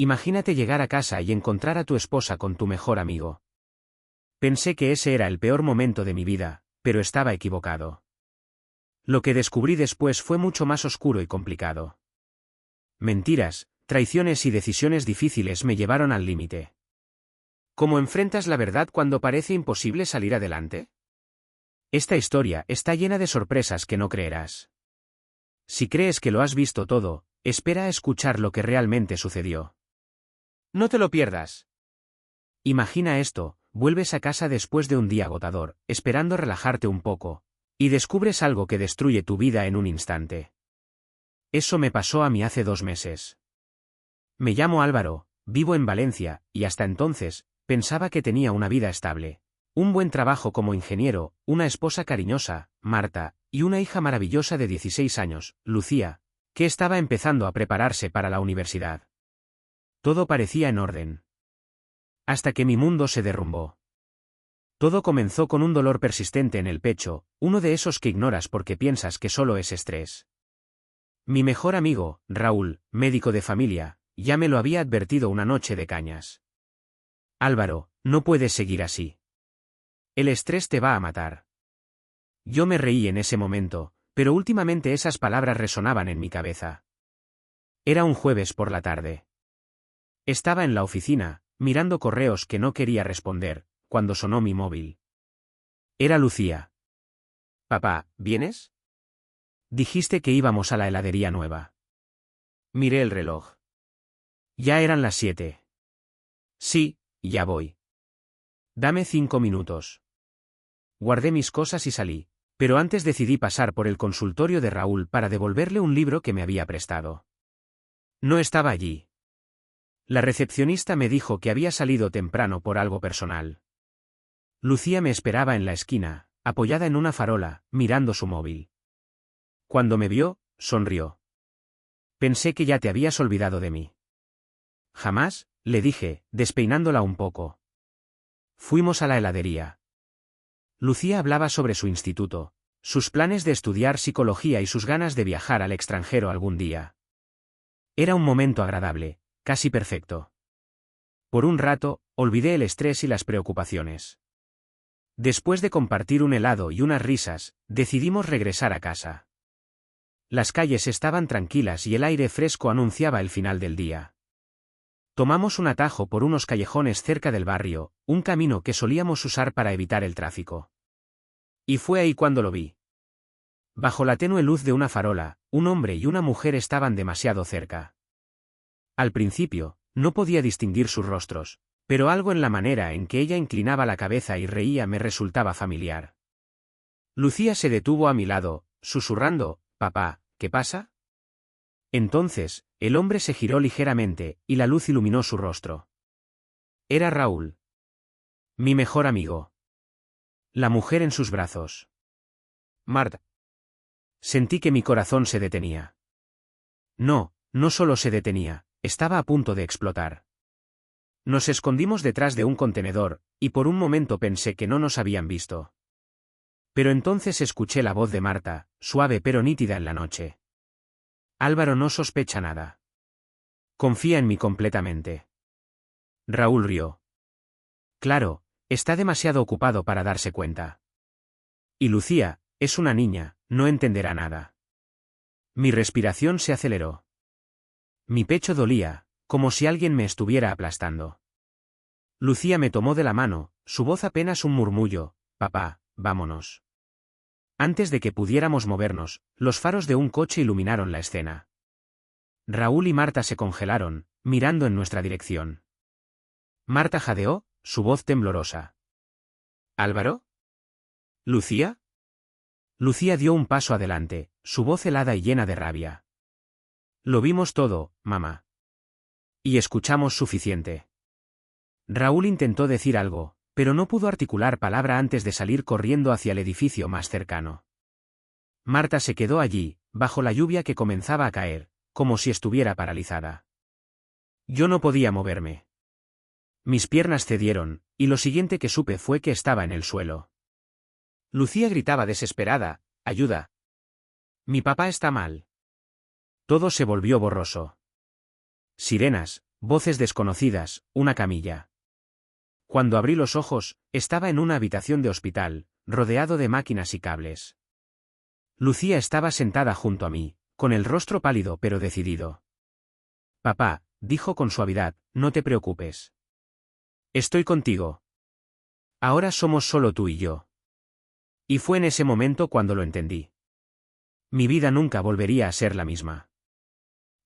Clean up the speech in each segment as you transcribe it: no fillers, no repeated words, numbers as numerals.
Imagínate llegar a casa y encontrar a tu esposa con tu mejor amigo. Pensé que ese era el peor momento de mi vida, pero estaba equivocado. Lo que descubrí después fue mucho más oscuro y complicado. Mentiras, traiciones y decisiones difíciles me llevaron al límite. ¿Cómo enfrentas la verdad cuando parece imposible salir adelante? Esta historia está llena de sorpresas que no creerás. Si crees que lo has visto todo, espera a escuchar lo que realmente sucedió. No te lo pierdas. Imagina esto, vuelves a casa después de un día agotador, esperando relajarte un poco, y descubres algo que destruye tu vida en un instante. Eso me pasó a mí hace 2 meses. Me llamo Álvaro, vivo en Valencia, y hasta entonces, pensaba que tenía una vida estable. Un buen trabajo como ingeniero, una esposa cariñosa, Marta, y una hija maravillosa de 16 años, Lucía, que estaba empezando a prepararse para la universidad. Todo parecía en orden. Hasta que mi mundo se derrumbó. Todo comenzó con un dolor persistente en el pecho, uno de esos que ignoras porque piensas que solo es estrés. Mi mejor amigo, Raúl, médico de familia, ya me lo había advertido una noche de cañas. Álvaro, no puedes seguir así. El estrés te va a matar. Yo me reí en ese momento, pero últimamente esas palabras resonaban en mi cabeza. Era un jueves por la tarde. Estaba en la oficina, mirando correos que no quería responder, cuando sonó mi móvil. Era Lucía. Papá, ¿vienes? Dijiste que íbamos a la heladería nueva. Miré el reloj. Ya eran las 7. Sí, ya voy. Dame 5 minutos. Guardé mis cosas y salí, pero antes decidí pasar por el consultorio de Raúl para devolverle un libro que me había prestado. No estaba allí. La recepcionista me dijo que había salido temprano por algo personal. Lucía me esperaba en la esquina, apoyada en una farola, mirando su móvil. Cuando me vio, sonrió. Pensé que ya te habías olvidado de mí. Jamás, le dije, despeinándola un poco. Fuimos a la heladería. Lucía hablaba sobre su instituto, sus planes de estudiar psicología y sus ganas de viajar al extranjero algún día. Era un momento agradable, casi perfecto. Por un rato, olvidé el estrés y las preocupaciones. Después de compartir un helado y unas risas, decidimos regresar a casa. Las calles estaban tranquilas y el aire fresco anunciaba el final del día. Tomamos un atajo por unos callejones cerca del barrio, un camino que solíamos usar para evitar el tráfico. Y fue ahí cuando lo vi. Bajo la tenue luz de una farola, un hombre y una mujer estaban demasiado cerca. Al principio, no podía distinguir sus rostros, pero algo en la manera en que ella inclinaba la cabeza y reía me resultaba familiar. Lucía se detuvo a mi lado, susurrando, «Papá, ¿qué pasa?» Entonces, el hombre se giró ligeramente, y la luz iluminó su rostro. Era Raúl. Mi mejor amigo. La mujer en sus brazos. Marta. Sentí que mi corazón se detenía. No, no solo se detenía, estaba a punto de explotar. Nos escondimos detrás de un contenedor, y por un momento pensé que no nos habían visto. Pero entonces escuché la voz de Marta, suave pero nítida en la noche. Álvaro no sospecha nada. Confía en mí completamente. Raúl rió. Claro, está demasiado ocupado para darse cuenta. Y Lucía, es una niña, no entenderá nada. Mi respiración se aceleró. Mi pecho dolía, como si alguien me estuviera aplastando. Lucía me tomó de la mano, su voz apenas un murmullo, «Papá, vámonos». Antes de que pudiéramos movernos, los faros de un coche iluminaron la escena. Raúl y Marta se congelaron, mirando en nuestra dirección. Marta jadeó, su voz temblorosa. «¿Álvaro? ¿Lucía?» Lucía dio un paso adelante, su voz helada y llena de rabia. Lo vimos todo, mamá. Y escuchamos suficiente. Raúl intentó decir algo, pero no pudo articular palabra antes de salir corriendo hacia el edificio más cercano. Marta se quedó allí, bajo la lluvia que comenzaba a caer, como si estuviera paralizada. Yo no podía moverme. Mis piernas cedieron, y lo siguiente que supe fue que estaba en el suelo. Lucía gritaba desesperada, «¡Ayuda! Mi papá está mal». Todo se volvió borroso. Sirenas, Voces desconocidas, una camilla. Cuando abrí los ojos, estaba en una habitación de hospital, rodeado de máquinas y cables. Lucía estaba sentada junto a mí, con el rostro pálido pero decidido. Papá, dijo con suavidad, no te preocupes. Estoy contigo. Ahora somos solo tú y yo. Y fue en ese momento cuando lo entendí. Mi vida nunca volvería a ser la misma.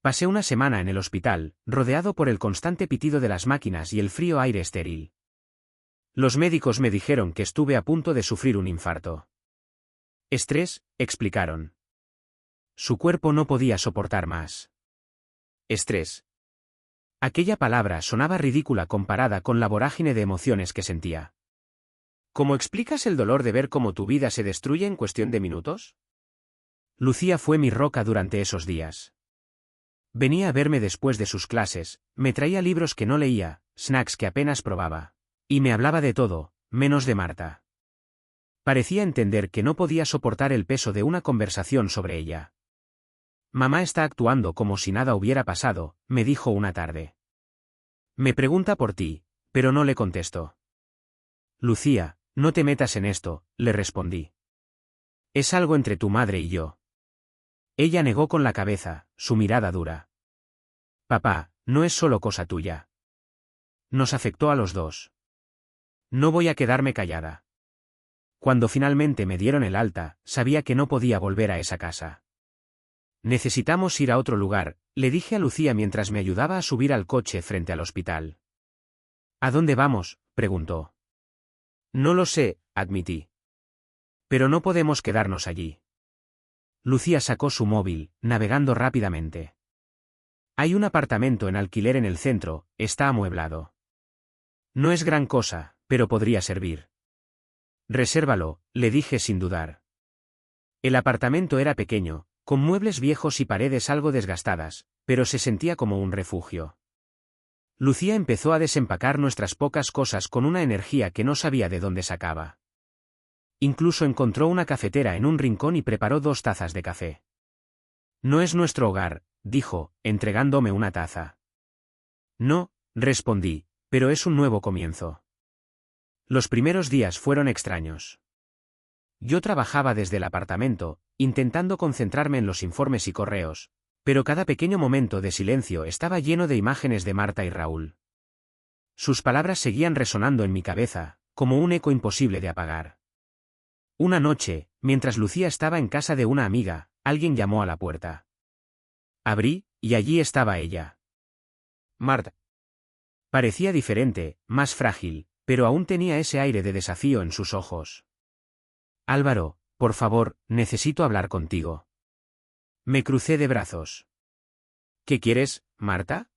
Pasé una semana en el hospital, rodeado por el constante pitido de las máquinas y el frío aire estéril. Los médicos me dijeron que estuve a punto de sufrir un infarto. Estrés, explicaron. Su cuerpo no podía soportar más. Estrés. Aquella palabra sonaba ridícula comparada con la vorágine de emociones que sentía. ¿Cómo explicas el dolor de ver cómo tu vida se destruye en cuestión de minutos? Lucía fue mi roca durante esos días. Venía a verme después de sus clases, me traía libros que no leía, snacks que apenas probaba. Y me hablaba de todo, menos de Marta. Parecía entender que no podía soportar el peso de una conversación sobre ella. Mamá está actuando como si nada hubiera pasado, me dijo una tarde. Me pregunta por ti, pero no le contesto. Lucía, no te metas en esto, le respondí. Es algo entre tu madre y yo. Ella negó con la cabeza, su mirada dura. Papá, no es solo cosa tuya. Nos afectó a los dos. No voy a quedarme callada. Cuando finalmente me dieron el alta, sabía que no podía volver a esa casa. Necesitamos ir a otro lugar, le dije a Lucía mientras me ayudaba a subir al coche frente al hospital. ¿A dónde vamos?, preguntó. No lo sé, admití. Pero no podemos quedarnos allí. Lucía sacó su móvil, navegando rápidamente. Hay un apartamento en alquiler en el centro, está amueblado. No es gran cosa, pero podría servir. Resérvalo, le dije sin dudar. El apartamento era pequeño, con muebles viejos y paredes algo desgastadas, pero se sentía como un refugio. Lucía empezó a desempacar nuestras pocas cosas con una energía que no sabía de dónde sacaba. Incluso encontró una cafetera en un rincón y preparó 2 tazas de café. No es nuestro hogar, dijo, entregándome una taza. No, respondí, pero es un nuevo comienzo. Los primeros días fueron extraños. Yo trabajaba desde el apartamento, intentando concentrarme en los informes y correos, pero cada pequeño momento de silencio estaba lleno de imágenes de Marta y Raúl. Sus palabras seguían resonando en mi cabeza, como un eco imposible de apagar. Una noche, mientras Lucía estaba en casa de una amiga, alguien llamó a la puerta. Abrí, y allí estaba ella. Marta. Parecía diferente, más frágil, pero aún tenía ese aire de desafío en sus ojos. Álvaro, por favor, necesito hablar contigo. Me crucé de brazos. ¿Qué quieres, Marta?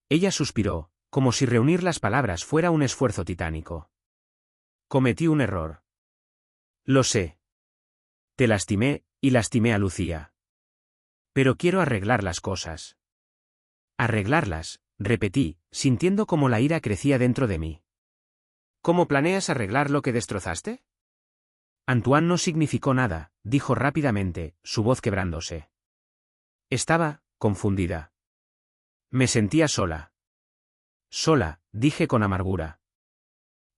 Ella suspiró, como si reunir las palabras fuera un esfuerzo titánico. Cometí un error. Lo sé. Te lastimé, y lastimé a Lucía. Pero quiero arreglar las cosas. Arreglarlas, repetí, sintiendo como la ira crecía dentro de mí. ¿Cómo planeas arreglar lo que destrozaste? Antoine no significó nada, dijo rápidamente, su voz quebrándose. Estaba confundida. Me sentía sola. Sola, dije con amargura.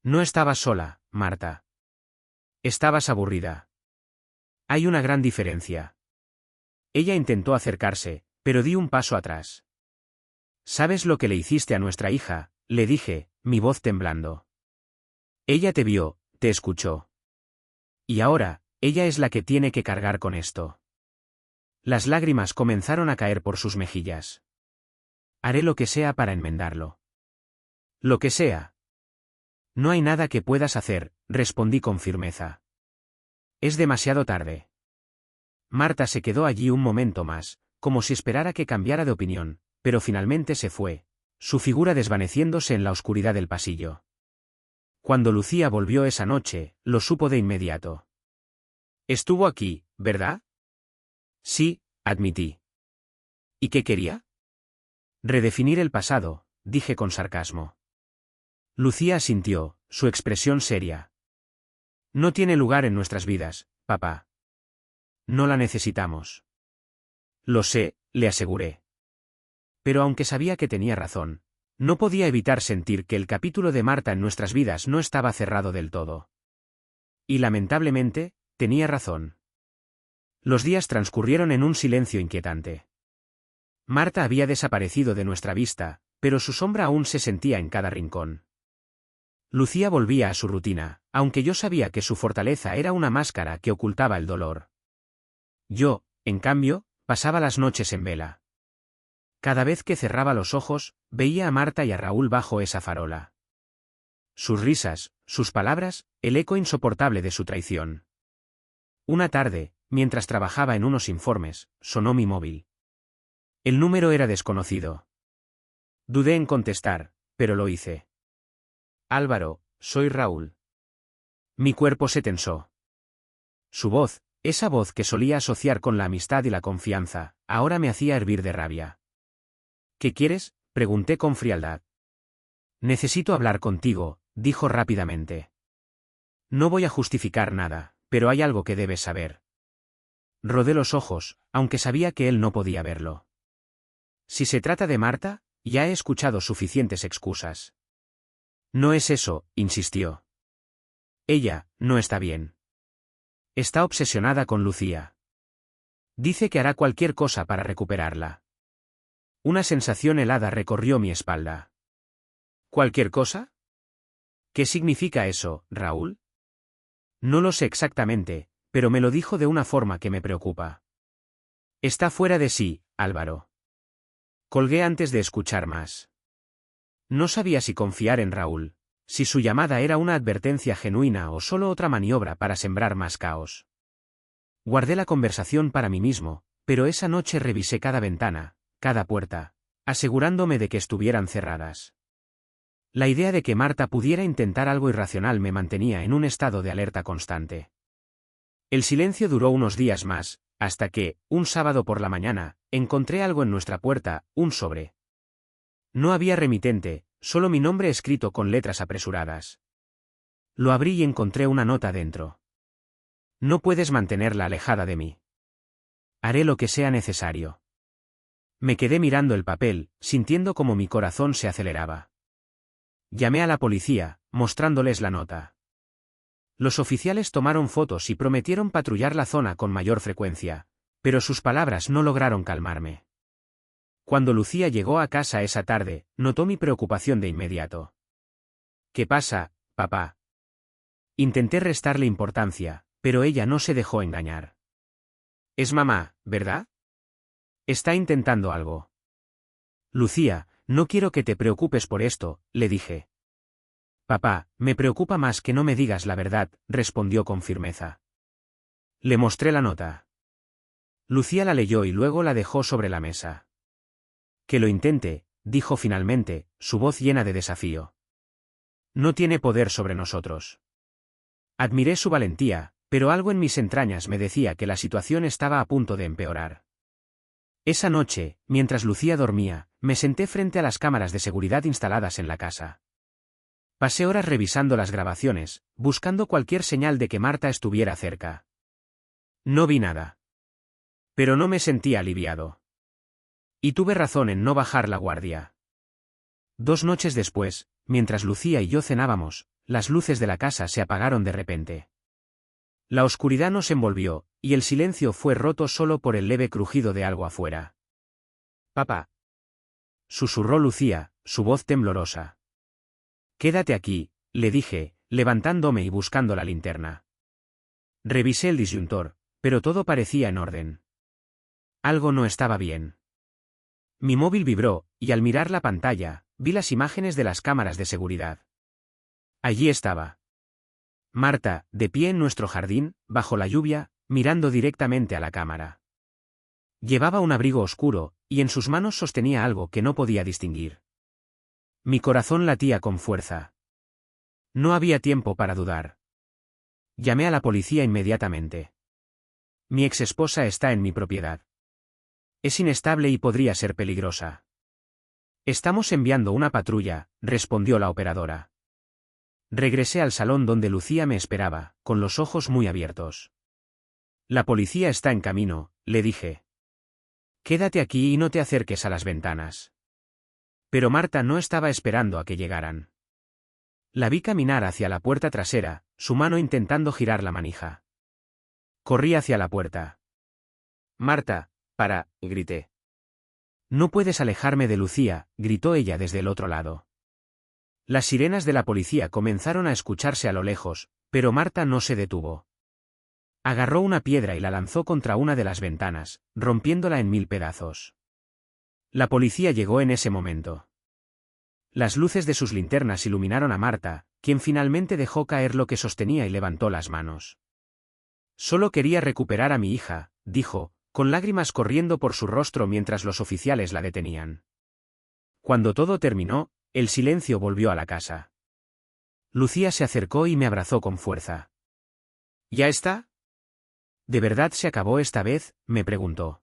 No estabas sola, Marta. Estabas aburrida. Hay una gran diferencia. Ella intentó acercarse, pero di un paso atrás. ¿Sabes lo que le hiciste a nuestra hija?, le dije, mi voz temblando. Ella te vio, te escuchó. Y ahora, ella es la que tiene que cargar con esto. Las lágrimas comenzaron a caer por sus mejillas. Haré lo que sea para enmendarlo. Lo que sea. No hay nada que puedas hacer, respondí con firmeza. Es demasiado tarde. Marta se quedó allí un momento más, como si esperara que cambiara de opinión, pero finalmente se fue, su figura desvaneciéndose en la oscuridad del pasillo. Cuando Lucía volvió esa noche, lo supo de inmediato. Estuvo aquí, ¿verdad? Sí, admití. ¿Y qué quería? Redefinir el pasado, dije con sarcasmo. Lucía asintió, su expresión seria. No tiene lugar en nuestras vidas, papá. No la necesitamos. Lo sé, le aseguré. pero aunque sabía que tenía razón, no podía evitar sentir que el capítulo de Marta en nuestras vidas no estaba cerrado del todo. Y lamentablemente, tenía razón. Los días transcurrieron en un silencio inquietante. Marta había desaparecido de nuestra vista, pero su sombra aún se sentía en cada rincón. Lucía volvía a su rutina, aunque yo sabía que su fortaleza era una máscara que ocultaba el dolor. Yo, en cambio, pasaba las noches en vela. Cada vez que cerraba los ojos, veía a Marta y a Raúl bajo esa farola. Sus risas, sus palabras, el eco insoportable de su traición. Una tarde, mientras trabajaba en unos informes, sonó mi móvil. El número era desconocido. Dudé en contestar, pero lo hice. Álvaro, soy Raúl. Mi cuerpo se tensó. Su voz, esa voz que solía asociar con la amistad y la confianza, ahora me hacía hervir de rabia. ¿Qué quieres?, pregunté con frialdad. Necesito hablar contigo, dijo rápidamente. No voy a justificar nada, pero hay algo que debes saber. Rodé los ojos, aunque sabía que él no podía verlo. Si se trata de Marta, ya he escuchado suficientes excusas. No es eso, insistió. Ella, no está bien. Está obsesionada con Lucía. Dice que hará cualquier cosa para recuperarla. Una sensación helada recorrió mi espalda. ¿Cualquier cosa? ¿Qué significa eso, Raúl? No lo sé exactamente, pero me lo dijo de una forma que me preocupa. Está fuera de sí, Álvaro. Colgué antes de escuchar más. No sabía si confiar en Raúl, si su llamada era una advertencia genuina o solo otra maniobra para sembrar más caos. Guardé la conversación para mí mismo, pero esa noche revisé cada ventana, cada puerta, asegurándome de que estuvieran cerradas. La idea de que Marta pudiera intentar algo irracional me mantenía en un estado de alerta constante. El silencio duró unos días más, hasta que, un sábado por la mañana, encontré algo en nuestra puerta, un sobre. No había remitente, solo mi nombre escrito con letras apresuradas. Lo abrí y encontré una nota dentro. No puedes mantenerla alejada de mí. Haré lo que sea necesario. Me quedé mirando el papel, sintiendo como mi corazón se aceleraba. Llamé a la policía, mostrándoles la nota. Los oficiales tomaron fotos y prometieron patrullar la zona con mayor frecuencia, pero sus palabras no lograron calmarme. Cuando Lucía llegó a casa esa tarde, notó mi preocupación de inmediato. ¿Qué pasa, papá? Intenté restarle importancia, pero ella no se dejó engañar. Es mamá, ¿verdad? Está intentando algo. Lucía, no quiero que te preocupes por esto, le dije. Papá, me preocupa más que no me digas la verdad, respondió con firmeza. Le mostré la nota. Lucía la leyó y luego la dejó sobre la mesa. Que lo intente, dijo finalmente, su voz llena de desafío. No tiene poder sobre nosotros. Admiré su valentía, pero algo en mis entrañas me decía que la situación estaba a punto de empeorar. Esa noche, mientras Lucía dormía, me senté frente a las cámaras de seguridad instaladas en la casa. Pasé horas revisando las grabaciones, buscando cualquier señal de que Marta estuviera cerca. No vi nada. Pero no me sentía aliviado. Y tuve razón en no bajar la guardia. 2 noches después, mientras Lucía y yo cenábamos, las luces de la casa se apagaron de repente. La oscuridad nos envolvió, y el silencio fue roto solo por el leve crujido de algo afuera. «Papá», susurró Lucía, su voz temblorosa. «Quédate aquí», le dije, levantándome y buscando la linterna. Revisé el disyuntor, pero todo parecía en orden. Algo no estaba bien. Mi móvil vibró, y al mirar la pantalla, vi las imágenes de las cámaras de seguridad. Allí estaba Marta, de pie en nuestro jardín, bajo la lluvia, mirando directamente a la cámara. Llevaba un abrigo oscuro, y en sus manos sostenía algo que no podía distinguir. Mi corazón latía con fuerza. No había tiempo para dudar. Llamé a la policía inmediatamente. Mi exesposa está en mi propiedad. Es inestable y podría ser peligrosa. Estamos enviando una patrulla, respondió la operadora. Regresé al salón donde Lucía me esperaba, con los ojos muy abiertos. La policía está en camino, le dije. Quédate aquí y no te acerques a las ventanas. Pero Marta no estaba esperando a que llegaran. La vi caminar hacia la puerta trasera, su mano intentando girar la manija. Corrí hacia la puerta. «Marta, para», grité. «No puedes alejarme de Lucía», gritó ella desde el otro lado. Las sirenas de la policía comenzaron a escucharse a lo lejos, pero Marta no se detuvo. Agarró una piedra y la lanzó contra una de las ventanas, rompiéndola en 1000 pedazos. La policía llegó en ese momento. Las luces de sus linternas iluminaron a Marta, quien finalmente dejó caer lo que sostenía y levantó las manos. «Solo quería recuperar a mi hija», dijo, con lágrimas corriendo por su rostro mientras los oficiales la detenían. Cuando todo terminó, el silencio volvió a la casa. Lucía se acercó y me abrazó con fuerza. «¿Ya está?» «¿De verdad se acabó esta vez?», me preguntó.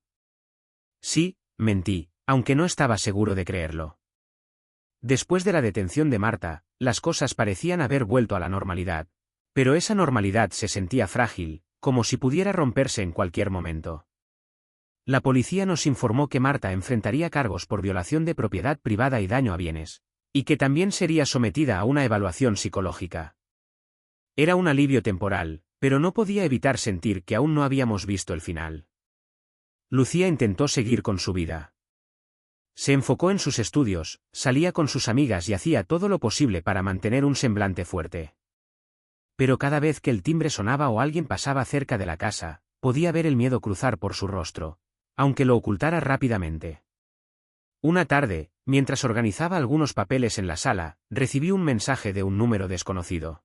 «Sí», mentí, aunque no estaba seguro de creerlo. Después de la detención de Marta, las cosas parecían haber vuelto a la normalidad, pero esa normalidad se sentía frágil, como si pudiera romperse en cualquier momento. La policía nos informó que Marta enfrentaría cargos por violación de propiedad privada y daño a bienes, y que también sería sometida a una evaluación psicológica. Era un alivio temporal, pero no podía evitar sentir que aún no habíamos visto el final. Lucía intentó seguir con su vida. Se enfocó en sus estudios, salía con sus amigas y hacía todo lo posible para mantener un semblante fuerte. Pero cada vez que el timbre sonaba o alguien pasaba cerca de la casa, podía ver el miedo cruzar por su rostro, aunque lo ocultara rápidamente. Una tarde, mientras organizaba algunos papeles en la sala, recibí un mensaje de un número desconocido.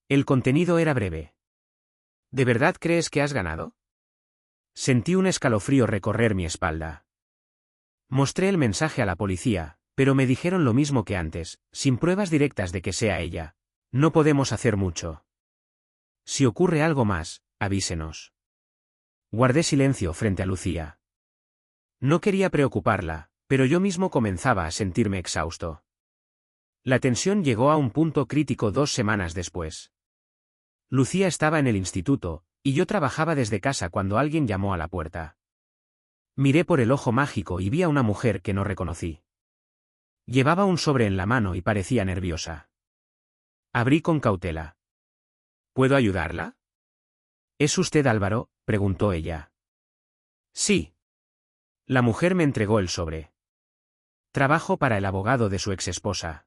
El contenido era breve. «¿De verdad crees que has ganado?». Sentí un escalofrío recorrer mi espalda. Mostré el mensaje a la policía, pero me dijeron lo mismo que antes, sin pruebas directas de que sea ella. «No podemos hacer mucho. Si ocurre algo más, avísenos». Guardé silencio frente a Lucía. No quería preocuparla, pero yo mismo comenzaba a sentirme exhausto. La tensión llegó a un punto crítico 2 semanas después. Lucía estaba en el instituto, y yo trabajaba desde casa cuando alguien llamó a la puerta. Miré por el ojo mágico y vi a una mujer que no reconocí. Llevaba un sobre en la mano y parecía nerviosa. Abrí con cautela. «¿Puedo ayudarla?». «¿Es usted Álvaro?», preguntó ella. «Sí». La mujer me entregó el sobre. «Trabajo para el abogado de su exesposa.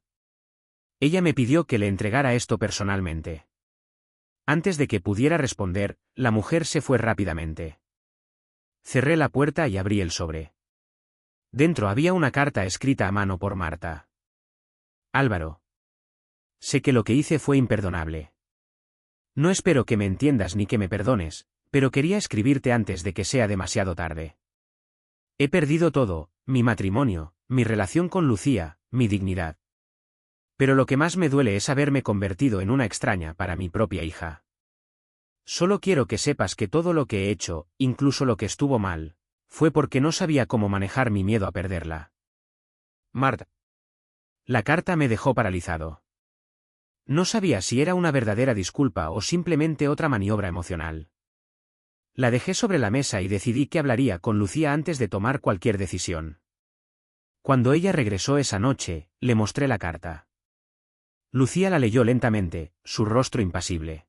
Ella me pidió que le entregara esto personalmente». Antes de que pudiera responder, la mujer se fue rápidamente. Cerré la puerta y abrí el sobre. Dentro había una carta escrita a mano por Marta. «Álvaro. Sé que lo que hice fue imperdonable. No espero que me entiendas ni que me perdones, pero quería escribirte antes de que sea demasiado tarde. He perdido todo, mi matrimonio, mi relación con Lucía, mi dignidad. Pero lo que más me duele es haberme convertido en una extraña para mi propia hija. Solo quiero que sepas que todo lo que he hecho, incluso lo que estuvo mal, fue porque no sabía cómo manejar mi miedo a perderla. Marta». La carta me dejó paralizado. No sabía si era una verdadera disculpa o simplemente otra maniobra emocional. La dejé sobre la mesa y decidí que hablaría con Lucía antes de tomar cualquier decisión. Cuando ella regresó esa noche, le mostré la carta. Lucía la leyó lentamente, su rostro impasible.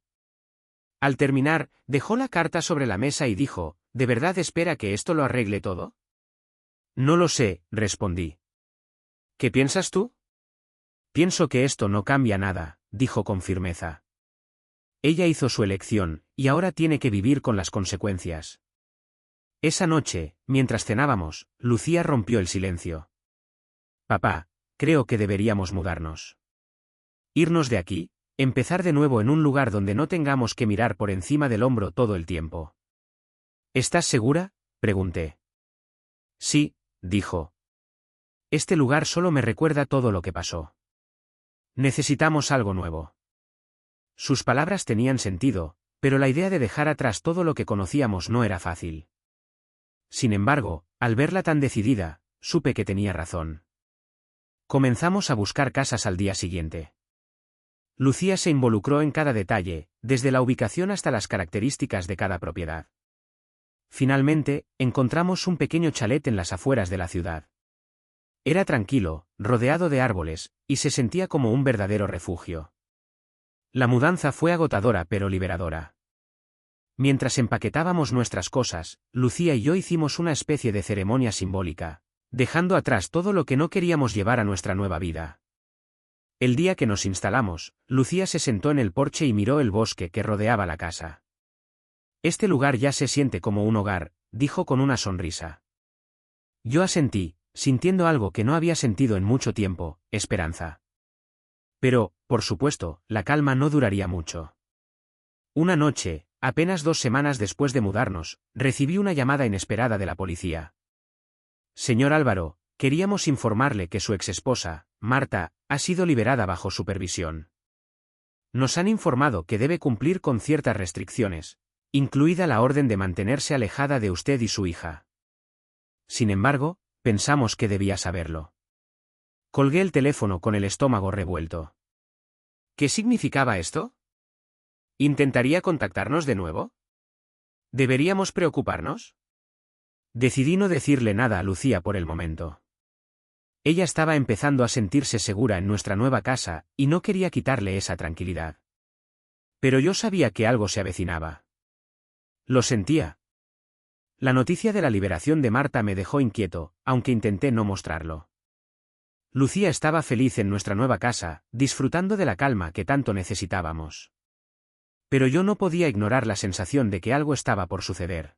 Al terminar, dejó la carta sobre la mesa y dijo, «¿De verdad espera que esto lo arregle todo?». «No lo sé», respondí. «¿Qué piensas tú?». «Pienso que esto no cambia nada», dijo con firmeza. «Ella hizo su elección, y ahora tiene que vivir con las consecuencias». Esa noche, mientras cenábamos, Lucía rompió el silencio. «Papá, creo que deberíamos mudarnos. Irnos de aquí, empezar de nuevo en un lugar donde no tengamos que mirar por encima del hombro todo el tiempo». «¿Estás segura?», pregunté. «Sí», dijo. «Este lugar solo me recuerda todo lo que pasó. Necesitamos algo nuevo». Sus palabras tenían sentido, pero la idea de dejar atrás todo lo que conocíamos no era fácil. Sin embargo, al verla tan decidida, supe que tenía razón. Comenzamos a buscar casas al día siguiente. Lucía se involucró en cada detalle, desde la ubicación hasta las características de cada propiedad. Finalmente, encontramos un pequeño chalet en las afueras de la ciudad. Era tranquilo, rodeado de árboles, y se sentía como un verdadero refugio. La mudanza fue agotadora pero liberadora. Mientras empaquetábamos nuestras cosas, Lucía y yo hicimos una especie de ceremonia simbólica, dejando atrás todo lo que no queríamos llevar a nuestra nueva vida. El día que nos instalamos, Lucía se sentó en el porche y miró el bosque que rodeaba la casa. Este lugar ya se siente como un hogar, dijo con una sonrisa. Yo asentí, sintiendo algo que no había sentido en mucho tiempo, esperanza. Pero, por supuesto, la calma no duraría mucho. Una noche, apenas 2 semanas después de mudarnos, recibí una llamada inesperada de la policía. Señor Álvaro, queríamos informarle que su exesposa, Marta, ha sido liberada bajo supervisión. Nos han informado que debe cumplir con ciertas restricciones, incluida la orden de mantenerse alejada de usted y su hija. Sin embargo, pensamos que debía saberlo. Colgué el teléfono con el estómago revuelto. ¿Qué significaba esto? ¿Intentaría contactarnos de nuevo? ¿Deberíamos preocuparnos? Decidí no decirle nada a Lucía por el momento. Ella estaba empezando a sentirse segura en nuestra nueva casa, y no quería quitarle esa tranquilidad. Pero yo sabía que algo se avecinaba. Lo sentía. La noticia de la liberación de Marta me dejó inquieto, aunque intenté no mostrarlo. Lucía estaba feliz en nuestra nueva casa, disfrutando de la calma que tanto necesitábamos. Pero yo no podía ignorar la sensación de que algo estaba por suceder.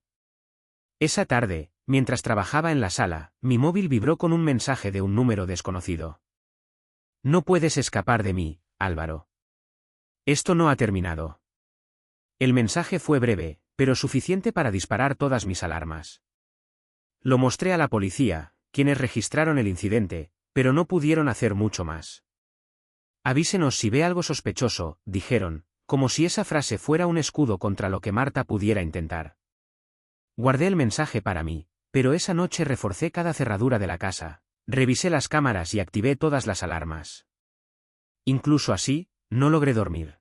Esa tarde, mientras trabajaba en la sala, mi móvil vibró con un mensaje de un número desconocido. No puedes escapar de mí, Álvaro. Esto no ha terminado. El mensaje fue breve, pero suficiente para disparar todas mis alarmas. Lo mostré a la policía, quienes registraron el incidente, pero no pudieron hacer mucho más. Avísenos si ve algo sospechoso, dijeron, como si esa frase fuera un escudo contra lo que Marta pudiera intentar. Guardé el mensaje para mí, pero esa noche reforcé cada cerradura de la casa, revisé las cámaras y activé todas las alarmas. Incluso así, no logré dormir.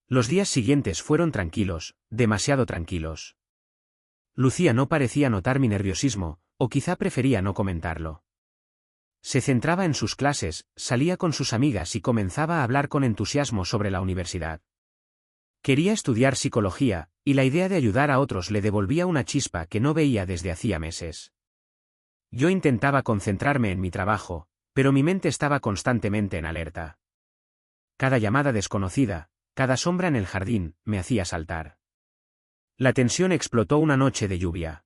Los días siguientes fueron tranquilos, demasiado tranquilos. Lucía no parecía notar mi nerviosismo, o quizá prefería no comentarlo. Se centraba en sus clases, salía con sus amigas y comenzaba a hablar con entusiasmo sobre la universidad. Quería estudiar psicología, y la idea de ayudar a otros le devolvía una chispa que no veía desde hacía meses. Yo intentaba concentrarme en mi trabajo, pero mi mente estaba constantemente en alerta. Cada llamada desconocida, cada sombra en el jardín, me hacía saltar. La tensión explotó una noche de lluvia.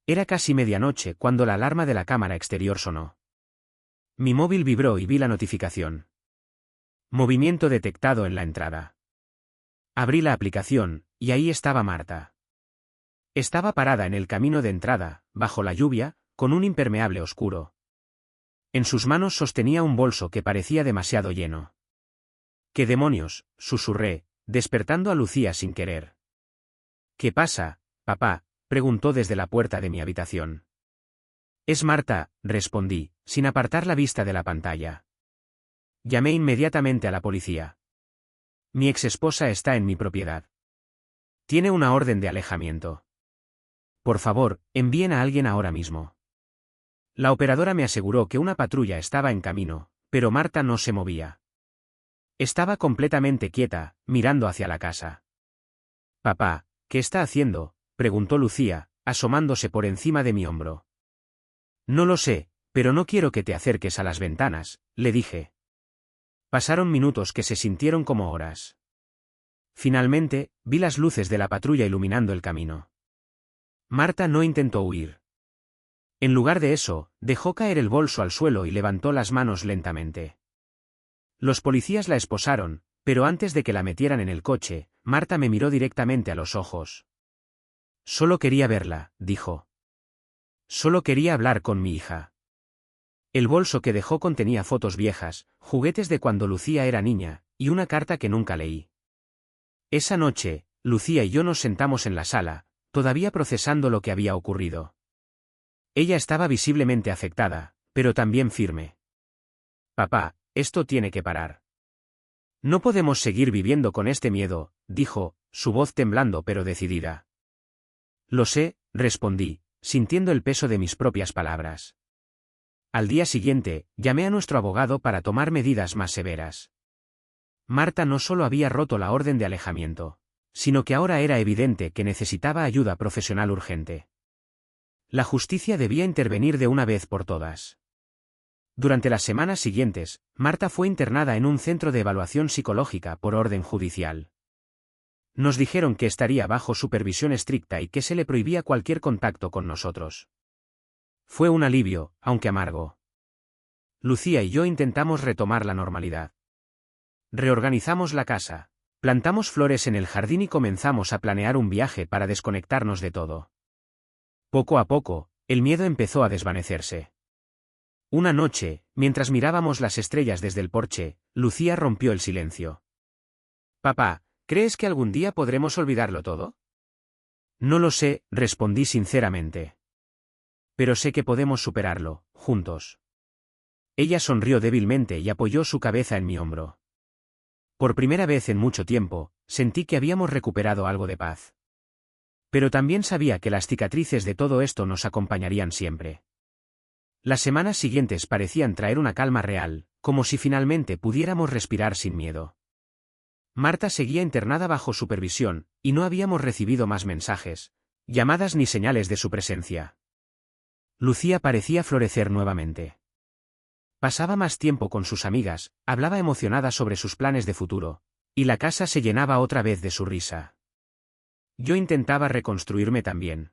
Era casi medianoche cuando la alarma de la cámara exterior sonó. Mi móvil vibró y vi la notificación. Movimiento detectado en la entrada. Abrí la aplicación, y ahí estaba Marta. Estaba parada en el camino de entrada, bajo la lluvia, con un impermeable oscuro. En sus manos sostenía un bolso que parecía demasiado lleno. «¿Qué demonios?», susurré, despertando a Lucía sin querer. «¿Qué pasa, papá?», preguntó desde la puerta de mi habitación. «Es Marta», respondí, sin apartar la vista de la pantalla. Llamé inmediatamente a la policía. «Mi exesposa está en mi propiedad. Tiene una orden de alejamiento. Por favor, envíen a alguien ahora mismo». La operadora me aseguró que una patrulla estaba en camino, pero Marta no se movía. Estaba completamente quieta, mirando hacia la casa. «Papá, ¿qué está haciendo?», preguntó Lucía, asomándose por encima de mi hombro. «No lo sé, pero no quiero que te acerques a las ventanas», le dije. Pasaron minutos que se sintieron como horas. Finalmente, vi las luces de la patrulla iluminando el camino. Marta no intentó huir. En lugar de eso, dejó caer el bolso al suelo y levantó las manos lentamente. Los policías la esposaron, pero antes de que la metieran en el coche, Marta me miró directamente a los ojos. «Solo quería verla», dijo. «Solo quería hablar con mi hija». El bolso que dejó contenía fotos viejas, juguetes de cuando Lucía era niña, y una carta que nunca leí. Esa noche, Lucía y yo nos sentamos en la sala, todavía procesando lo que había ocurrido. Ella estaba visiblemente afectada, pero también firme. «Papá, esto tiene que parar. No podemos seguir viviendo con este miedo», dijo, su voz temblando pero decidida. «Lo sé», respondí, sintiendo el peso de mis propias palabras. Al día siguiente, llamé a nuestro abogado para tomar medidas más severas. Marta no solo había roto la orden de alejamiento, sino que ahora era evidente que necesitaba ayuda profesional urgente. La justicia debía intervenir de una vez por todas. Durante las semanas siguientes, Marta fue internada en un centro de evaluación psicológica por orden judicial. Nos dijeron que estaría bajo supervisión estricta y que se le prohibía cualquier contacto con nosotros. Fue un alivio, aunque amargo. Lucía y yo intentamos retomar la normalidad. Reorganizamos la casa, plantamos flores en el jardín y comenzamos a planear un viaje para desconectarnos de todo. Poco a poco, el miedo empezó a desvanecerse. Una noche, mientras mirábamos las estrellas desde el porche, Lucía rompió el silencio. «Papá, ¿crees que algún día podremos olvidarlo todo?» «No lo sé», respondí sinceramente. «Pero sé que podemos superarlo, juntos». Ella sonrió débilmente y apoyó su cabeza en mi hombro. Por primera vez en mucho tiempo, sentí que habíamos recuperado algo de paz. Pero también sabía que las cicatrices de todo esto nos acompañarían siempre. Las semanas siguientes parecían traer una calma real, como si finalmente pudiéramos respirar sin miedo. Marta seguía internada bajo supervisión, y no habíamos recibido más mensajes, llamadas ni señales de su presencia. Lucía parecía florecer nuevamente. Pasaba más tiempo con sus amigas, hablaba emocionada sobre sus planes de futuro, y la casa se llenaba otra vez de su risa. Yo intentaba reconstruirme también.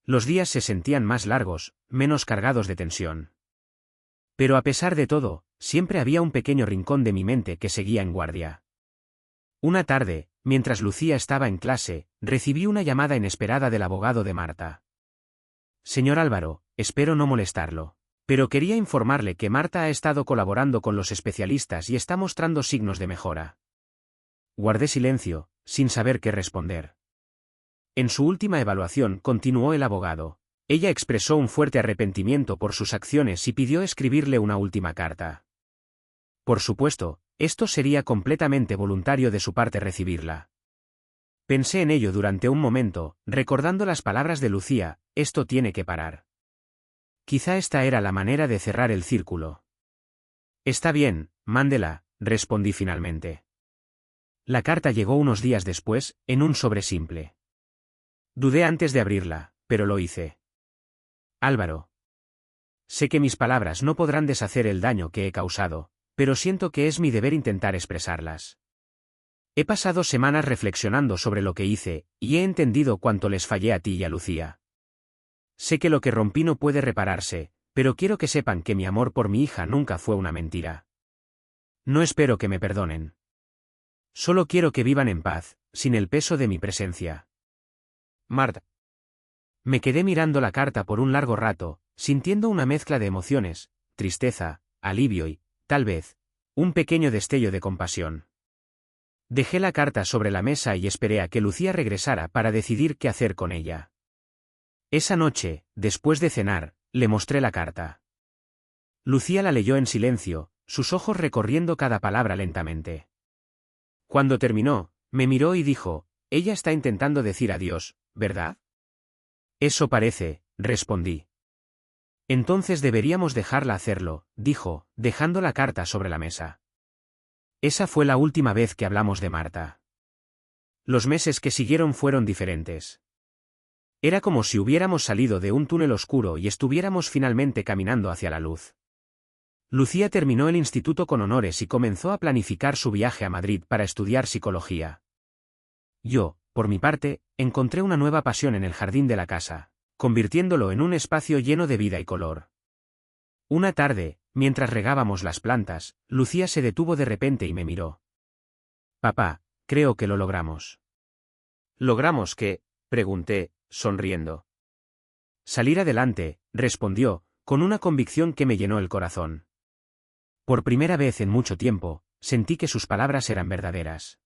Los días se sentían más largos, menos cargados de tensión. Pero a pesar de todo, siempre había un pequeño rincón de mi mente que seguía en guardia. Una tarde, mientras Lucía estaba en clase, recibí una llamada inesperada del abogado de Marta. «Señor Álvaro, espero no molestarlo, pero quería informarle que Marta ha estado colaborando con los especialistas y está mostrando signos de mejora». Guardé silencio, sin saber qué responder. En su última evaluación, continuó el abogado, ella expresó un fuerte arrepentimiento por sus acciones y pidió escribirle una última carta. Por supuesto, esto sería completamente voluntario de su parte recibirla. Pensé en ello durante un momento, recordando las palabras de Lucía, esto tiene que parar. Quizá esta era la manera de cerrar el círculo. «Está bien, mándela», respondí finalmente. La carta llegó unos días después, en un sobre simple. Dudé antes de abrirla, pero lo hice. «Álvaro. Sé que mis palabras no podrán deshacer el daño que he causado, pero siento que es mi deber intentar expresarlas. He pasado semanas reflexionando sobre lo que hice, y he entendido cuánto les fallé a ti y a Lucía. Sé que lo que rompí no puede repararse, pero quiero que sepan que mi amor por mi hija nunca fue una mentira. No espero que me perdonen. Solo quiero que vivan en paz, sin el peso de mi presencia. Marta». Me quedé mirando la carta por un largo rato, sintiendo una mezcla de emociones, tristeza, alivio y, tal vez, un pequeño destello de compasión. Dejé la carta sobre la mesa y esperé a que Lucía regresara para decidir qué hacer con ella. Esa noche, después de cenar, le mostré la carta. Lucía la leyó en silencio, sus ojos recorriendo cada palabra lentamente. Cuando terminó, me miró y dijo, «Ella está intentando decir adiós, ¿verdad?» «Eso parece», respondí. «Entonces deberíamos dejarla hacerlo», dijo, dejando la carta sobre la mesa. Esa fue la última vez que hablamos de Marta. Los meses que siguieron fueron diferentes. Era como si hubiéramos salido de un túnel oscuro y estuviéramos finalmente caminando hacia la luz. Lucía terminó el instituto con honores y comenzó a planificar su viaje a Madrid para estudiar psicología. Yo, por mi parte, encontré una nueva pasión en el jardín de la casa, convirtiéndolo en un espacio lleno de vida y color. Una tarde, mientras regábamos las plantas, Lucía se detuvo de repente y me miró. «Papá, creo que lo logramos». «¿Logramos qué?», pregunté, sonriendo. «Salir adelante», respondió, con una convicción que me llenó el corazón. Por primera vez en mucho tiempo, sentí que sus palabras eran verdaderas.